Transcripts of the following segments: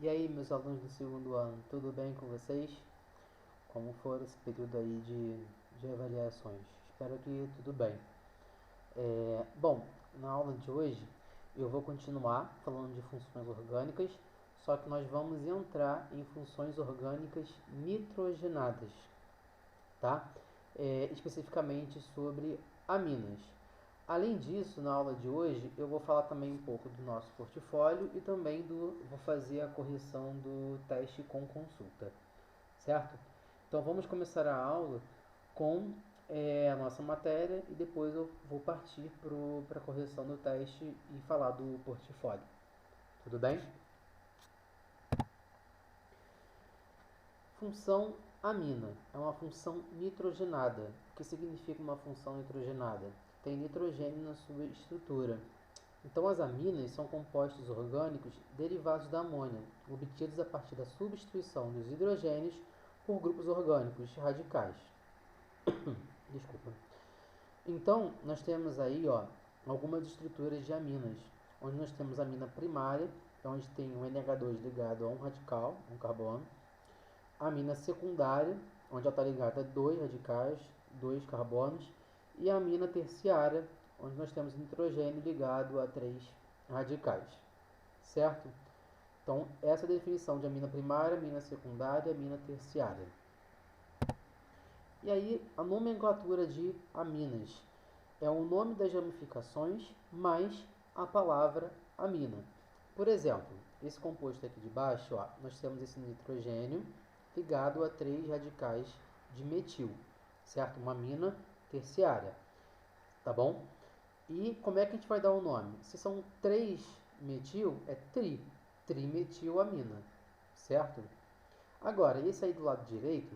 E aí, meus alunos do segundo ano, tudo bem com vocês? Como foi esse período aí de avaliações? Espero que tudo bem. Bom, na aula de hoje eu vou continuar falando de funções orgânicas, só que nós vamos entrar em funções orgânicas nitrogenadas, tá? Especificamente sobre aminas. Além disso, na aula de hoje, eu vou falar também um pouco do nosso portfólio e também vou fazer a correção do teste com consulta, certo? Então vamos começar a aula com a nossa matéria e depois eu vou partir para a correção do teste e falar do portfólio. Tudo bem? Função amina é uma função nitrogenada. O que significa uma função nitrogenada? Tem nitrogênio na sua estrutura. Então, as aminas são compostos orgânicos derivados da amônia, obtidos a partir da substituição dos hidrogênios por grupos orgânicos radicais. Desculpa. Então, nós temos aí algumas estruturas de aminas, onde nós temos a amina primária, onde tem um NH2 ligado a um radical, um carbono. A amina secundária, onde ela está ligada a dois radicais, dois carbonos. E a amina terciária, onde nós temos nitrogênio ligado a três radicais, certo? Então, essa é a definição de amina primária, amina secundária e amina terciária. E aí, a nomenclatura de aminas é o nome das ramificações mais a palavra amina. Por exemplo, esse composto aqui de baixo, nós temos esse nitrogênio ligado a três radicais de metil, certo? Uma amina terciária, tá bom? E como é que a gente vai dar o nome? Se são 3 metil, é trimetilamina, certo? Agora, esse aí do lado direito,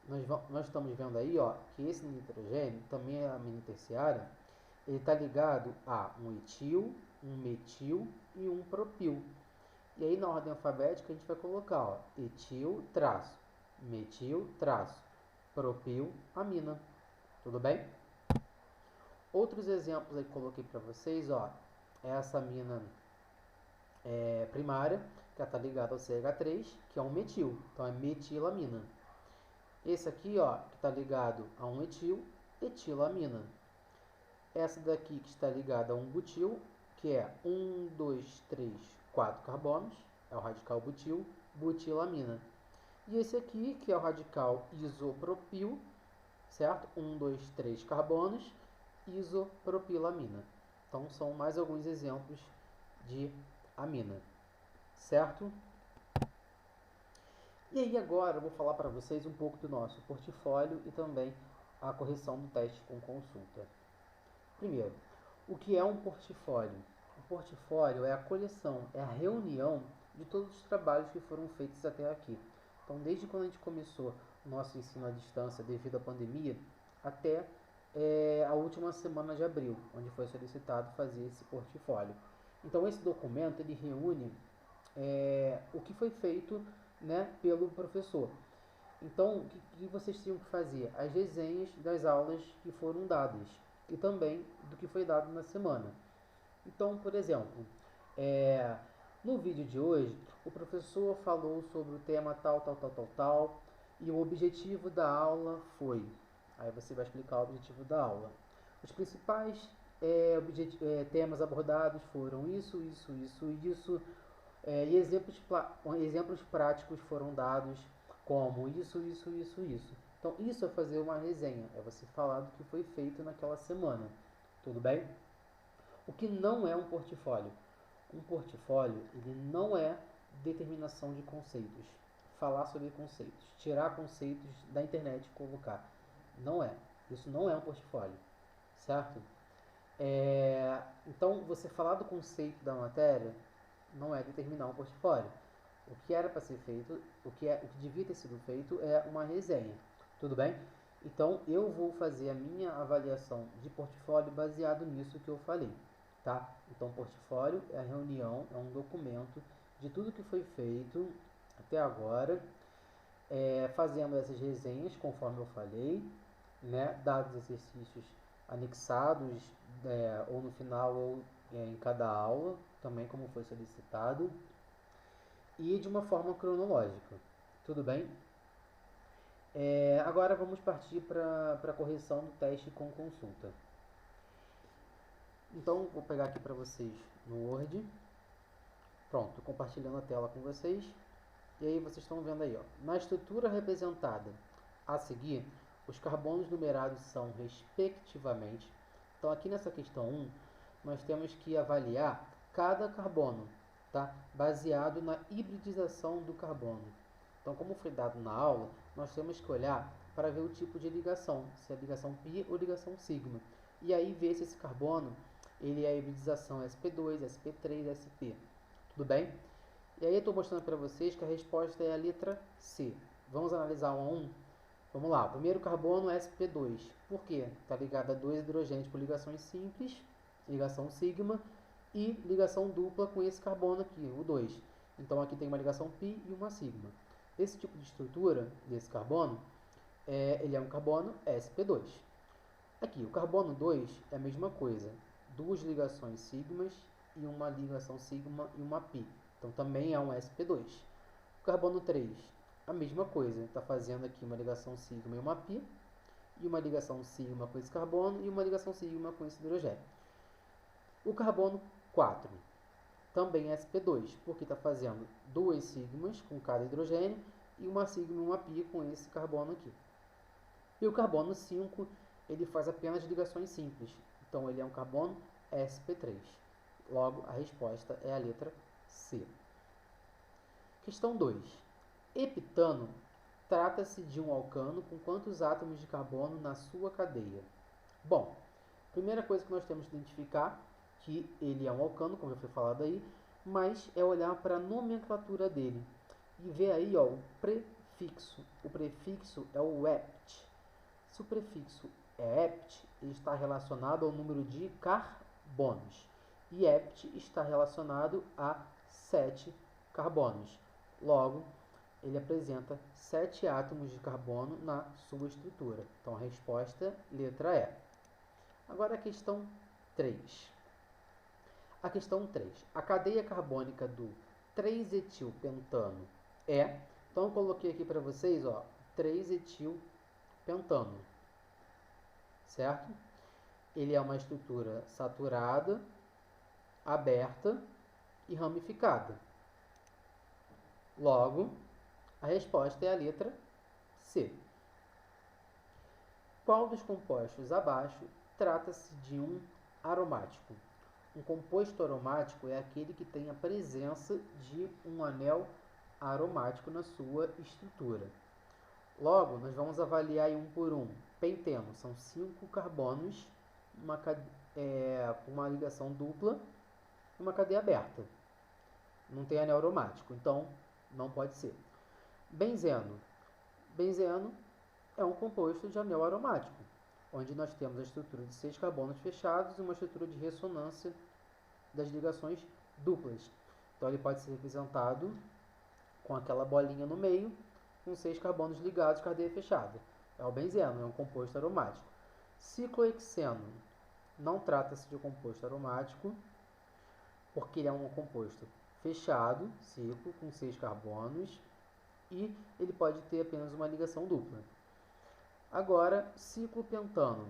nós estamos vendo aí que esse nitrogênio, também é amina terciária, ele está ligado a um etil, um metil e um propil. E aí na ordem alfabética a gente vai colocar etil, traço, metil, traço, propil, amina. Tudo bem? Outros exemplos aí que coloquei para vocês, é essa amina primária, que está ligada ao CH3, que é um metil, então é metilamina. Esse aqui, que está ligado a um etil, etilamina. Essa daqui que está ligada a um butil, que é 1, 2, 3, 4 carbonos, é o radical butil, butilamina. E esse aqui, que é o radical isopropil, certo? 1, 2, 3 carbonos, isopropilamina. Então, são mais alguns exemplos de amina, certo? E aí agora eu vou falar para vocês um pouco do nosso portfólio e também a correção do teste com consulta. Primeiro, o que é um portfólio? O portfólio é a coleção, é a reunião de todos os trabalhos que foram feitos até aqui. Então, desde quando a gente começou o nosso ensino à distância devido à pandemia, até a última semana de abril, onde foi solicitado fazer esse portfólio. Então, esse documento ele reúne o que foi feito, né, pelo professor. Então, o que vocês tinham que fazer? As resenhas das aulas que foram dadas e também do que foi dado na semana. Então, por exemplo, no vídeo de hoje, o professor falou sobre o tema tal, tal, tal, tal, tal, e o objetivo da aula foi. Aí você vai explicar o objetivo da aula. Os principais temas abordados foram isso, isso, isso, isso, e exemplos práticos foram dados como isso, isso, isso, isso. Então, isso é fazer uma resenha, é você falar do que foi feito naquela semana. Tudo bem? O que não é um portfólio? Um portfólio, ele não é determinação de conceitos. Falar sobre conceitos, tirar conceitos da internet e colocar. Não é. Isso não é um portfólio, certo? Então, você falar do conceito da matéria não é determinar um portfólio. O que era para ser feito, o que devia ter sido feito é uma resenha. Tudo bem? Então, eu vou fazer a minha avaliação de portfólio baseado nisso que eu falei, tá? Então, portfólio é a reunião, é um documento de tudo que foi feito até agora, fazendo essas resenhas, conforme eu falei, né? Dados exercícios anexados, ou no final, ou em cada aula, também como foi solicitado. e de uma forma cronológica. Tudo bem? Agora vamos partir para a correção do teste com consulta. Então, vou pegar aqui para vocês no Word. Pronto, compartilhando a tela com vocês. E aí vocês estão vendo aí, ó, na estrutura representada a seguir, os carbonos numerados são respectivamente. Então aqui nessa questão 1, nós temos que avaliar cada carbono, tá? Baseado na hibridização do carbono. Então, como foi dado na aula, nós temos que olhar para ver o tipo de ligação, se é ligação pi ou ligação sigma. E aí ver se esse carbono ele é a hibridização sp2, sp3, sp. Tudo bem? E aí eu estou mostrando para vocês que a resposta é a letra C. Vamos analisar um a um? Vamos lá, o primeiro carbono é sp2. Por quê? Está ligado a dois hidrogênios por ligações simples, ligação sigma, e ligação dupla com esse carbono aqui, o 2. Então aqui tem uma ligação pi e uma sigma. Esse tipo de estrutura desse carbono, ele é um carbono sp2. Aqui, o carbono 2 é a mesma coisa, duas ligações sigmas e uma ligação sigma e uma pi. Então também é um sp2. O carbono 3, a mesma coisa, está fazendo aqui uma ligação sigma e uma pi, e uma ligação sigma com esse carbono e uma ligação sigma com esse hidrogênio. O carbono 4 também é sp2, porque está fazendo duas sigmas com cada hidrogênio e uma sigma e uma pi com esse carbono aqui. E o carbono 5, ele faz apenas ligações simples, então ele é um carbono sp3. Logo, a resposta é a letra C. Questão 2. Heptano trata-se de um alcano com quantos átomos de carbono na sua cadeia? Bom, primeira coisa que nós temos que identificar que ele é um alcano, como já foi falado aí, mas é olhar para a nomenclatura dele e ver aí, ó, o prefixo. O prefixo é o "-ept". Se o prefixo é "-ept", ele está relacionado ao número de carbonos. E "-ept" está relacionado a 7 carbonos. Logo, ele apresenta 7 átomos de carbono na sua estrutura. Então, a resposta, letra E. Agora a questão 3. A questão 3. A cadeia carbônica do 3-etilpentano é... Então, eu coloquei aqui para vocês, ó, 3-etilpentano. Certo? Ele é uma estrutura saturada, aberta e ramificada. Logo, a resposta é a letra C. Qual dos compostos abaixo trata-se de um aromático? Um composto aromático é aquele que tem a presença de um anel aromático na sua estrutura. Logo, nós vamos avaliar um por um. Penteno, são 5 carbonos, com uma ligação dupla e uma cadeia aberta. Não tem anel aromático, então não pode ser. Benzeno. Benzeno é um composto de anel aromático, onde nós temos a estrutura de 6 carbonos fechados e uma estrutura de ressonância das ligações duplas. Então ele pode ser representado com aquela bolinha no meio, com 6 carbonos ligados, cadeia fechada. É o benzeno, é um composto aromático. Ciclohexeno não trata-se de um composto aromático, porque ele é um composto fechado, ciclo, com 6 carbonos, e ele pode ter apenas uma ligação dupla. Agora, ciclopentano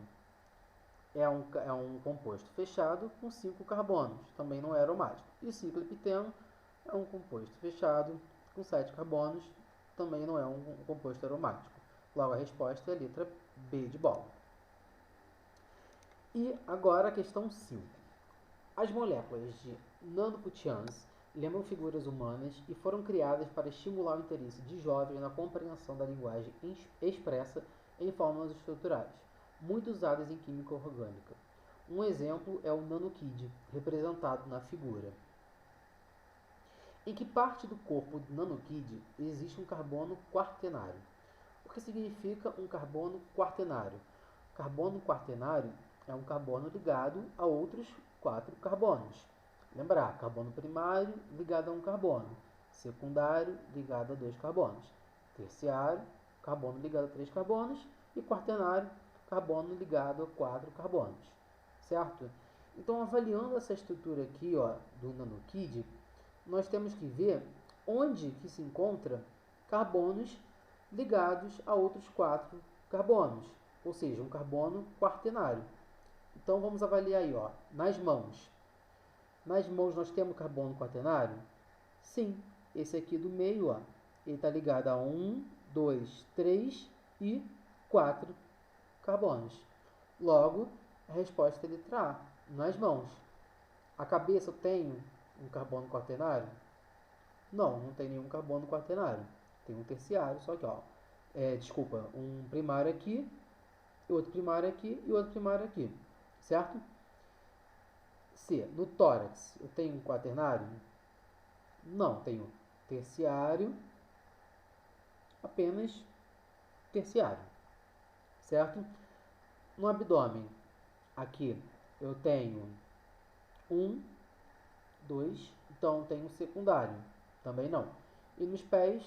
é um composto fechado com 5 carbonos, também não é aromático. E ciclohepteno é um composto fechado com 7 carbonos, também não é um composto aromático. Logo, a resposta é a letra B de bola. E agora a questão 5. As moléculas de nanoputians lembram figuras humanas e foram criadas para estimular o interesse de jovens na compreensão da linguagem expressa em fórmulas estruturais, muito usadas em química orgânica. Um exemplo é o nanokid, representado na figura. Em que parte do corpo do nanokid existe um carbono quaternário? O que significa um carbono quaternário? Carbono quaternário é um carbono ligado a outros 4 carbonos. Lembrar, carbono primário ligado a um carbono, secundário ligado a 2 carbonos, terciário, carbono ligado a 3 carbonos e quaternário, carbono ligado a 4 carbonos. Certo? Então, avaliando essa estrutura aqui, ó, do nanokid, nós temos que ver onde que se encontra carbonos ligados a outros 4 carbonos, ou seja, um carbono quaternário. Então vamos avaliar aí, ó, nas mãos. Nas mãos nós temos carbono quaternário? Sim, esse aqui do meio, ó, ele está ligado a 1, 2, 3 e 4 carbonos. Logo, a resposta é letra A, nas mãos. A cabeça eu tenho um carbono quaternário? Não, não tem nenhum carbono quaternário. Tem um terciário, só que, ó, um primário aqui, outro primário aqui e outro primário aqui, certo? C, no tórax, eu tenho um quaternário? Não, tenho terciário, apenas terciário, certo? No abdômen, aqui eu tenho 1, 2, então tenho um secundário, também não. E nos pés,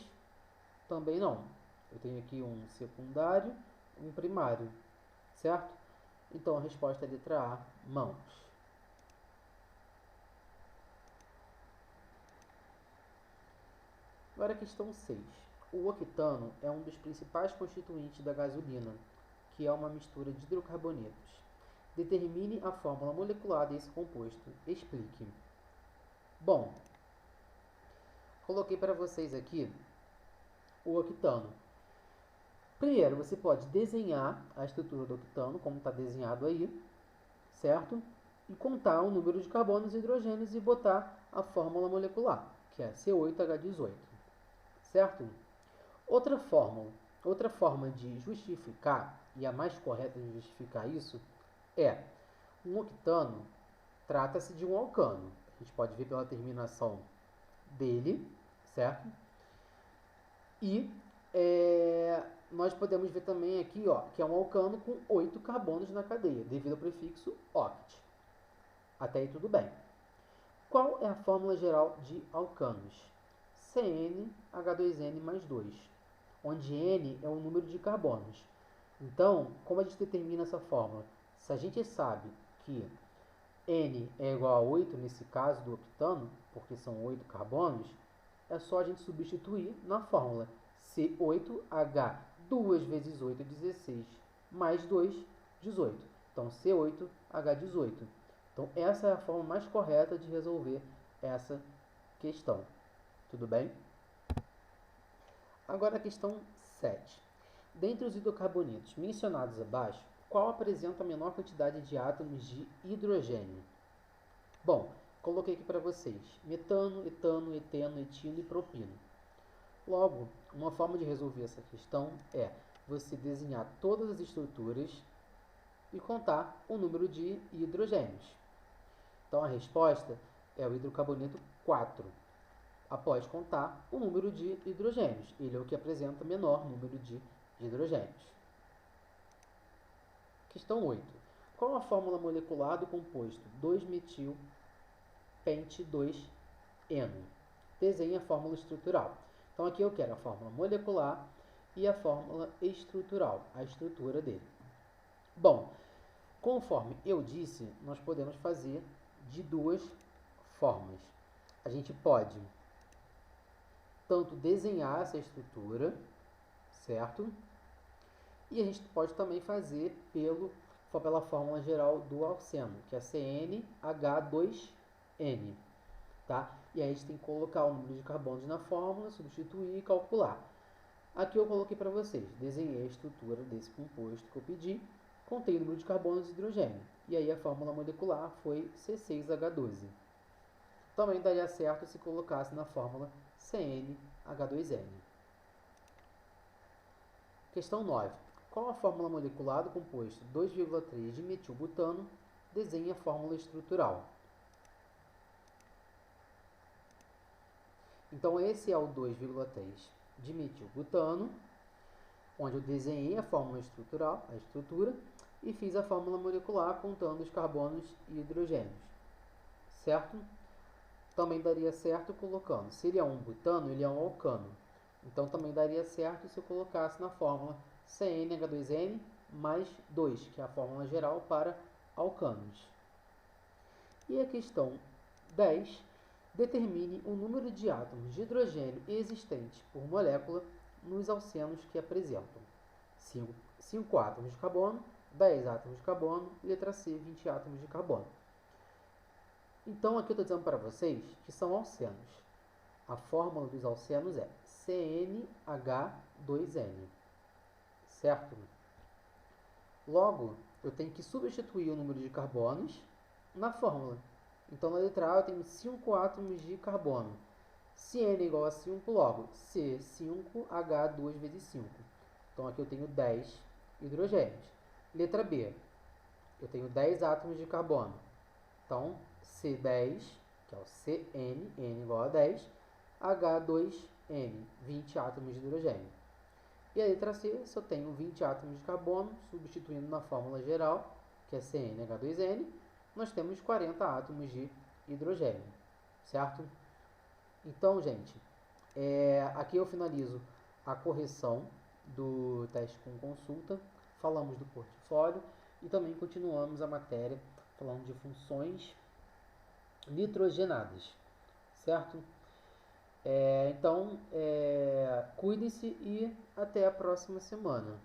também não. Eu tenho aqui um secundário, um primário, certo? Então a resposta é letra A, mãos. Agora a questão 6. O octano é um dos principais constituintes da gasolina, que é uma mistura de hidrocarbonetos. Determine a fórmula molecular desse composto. Explique. Bom, coloquei para vocês aqui o octano. Primeiro, você pode desenhar a estrutura do octano, como está desenhado aí, certo? E contar o número de carbonos e hidrogênios e botar a fórmula molecular, que é C8H18, certo? Outra forma de justificar, e a mais correta de justificar isso, é um octano trata-se de um alcano. A gente pode ver pela terminação dele, certo? E nós podemos ver também aqui, ó, que é um alcano com 8 carbonos na cadeia, devido ao prefixo oct. Até aí tudo bem. Qual é a fórmula geral de alcanos? CnH2n mais 2, onde N é o número de carbonos. Então, como a gente determina essa fórmula? Se a gente sabe que N é igual a 8, nesse caso do octano, porque são 8 carbonos, é só a gente substituir na fórmula C8H, 2 vezes 8 é 16, mais 2, 18. Então, C8H18. Então, essa é a forma mais correta de resolver essa questão. Tudo bem? Agora a questão 7. Dentre os hidrocarbonetos mencionados abaixo, qual apresenta a menor quantidade de átomos de hidrogênio? Bom, coloquei aqui para vocês: metano, etano, eteno, etilo e propino. Logo, uma forma de resolver essa questão é você desenhar todas as estruturas e contar o número de hidrogênios. Então a resposta é o hidrocarboneto 4, após contar o número de hidrogênios. Ele é o que apresenta o menor número de hidrogênios. Questão 8. Qual a fórmula molecular do composto 2-metil-pente-2-eno? Desenhe a fórmula estrutural. Então aqui eu quero a fórmula molecular e a fórmula estrutural, a estrutura dele. Bom, conforme eu disse, nós podemos fazer de duas formas. A gente pode tanto desenhar essa estrutura, certo? E a gente pode também fazer pela fórmula geral do alceno, que é CnH2n, tá? E aí a gente tem que colocar o número de carbonos na fórmula, substituir e calcular. Aqui eu coloquei para vocês, desenhei a estrutura desse composto que eu pedi, contei o número de carbonos e hidrogênio. E aí a fórmula molecular foi C6H12. Também daria certo se colocasse na fórmula CnH2n. Questão 9. Qual a fórmula molecular do composto 2,3 de metilbutano? Desenhe a fórmula estrutural. Então, esse é o 2,3 de metilbutano, onde eu desenhei a fórmula estrutural, a estrutura, e fiz a fórmula molecular contando os carbonos e hidrogênios. Certo? Também daria certo colocando, se ele é um butano, ele é um alcano. Então, também daria certo se eu colocasse na fórmula CnH2n mais 2, que é a fórmula geral para alcanos. E a questão 10, Determine o número de átomos de hidrogênio existentes por molécula nos alcenos que apresentam 5 átomos de carbono, 10 átomos de carbono, letra C, 20 átomos de carbono. Então, aqui eu estou dizendo para vocês que são alcenos. A fórmula dos alcenos é CnH2n, certo? Logo, eu tenho que substituir o número de carbonos na fórmula. Então, na letra A eu tenho 5 átomos de carbono. Se N é igual a 5, logo C, 5H, 2 vezes 5. Então, aqui eu tenho 10 hidrogênios. Letra B, eu tenho 10 átomos de carbono. Então, C10, que é o CN, N igual a 10, H2N, 20 átomos de hidrogênio. E a letra C, se eu tenho 20 átomos de carbono, substituindo na fórmula geral, que é CnH2n, nós temos 40 átomos de hidrogênio, certo? Então, gente, aqui eu finalizo a correção do teste com consulta, falamos do portfólio e também continuamos a matéria falando de funções nitrogenadas, certo? Então, cuidem-se e até a próxima semana.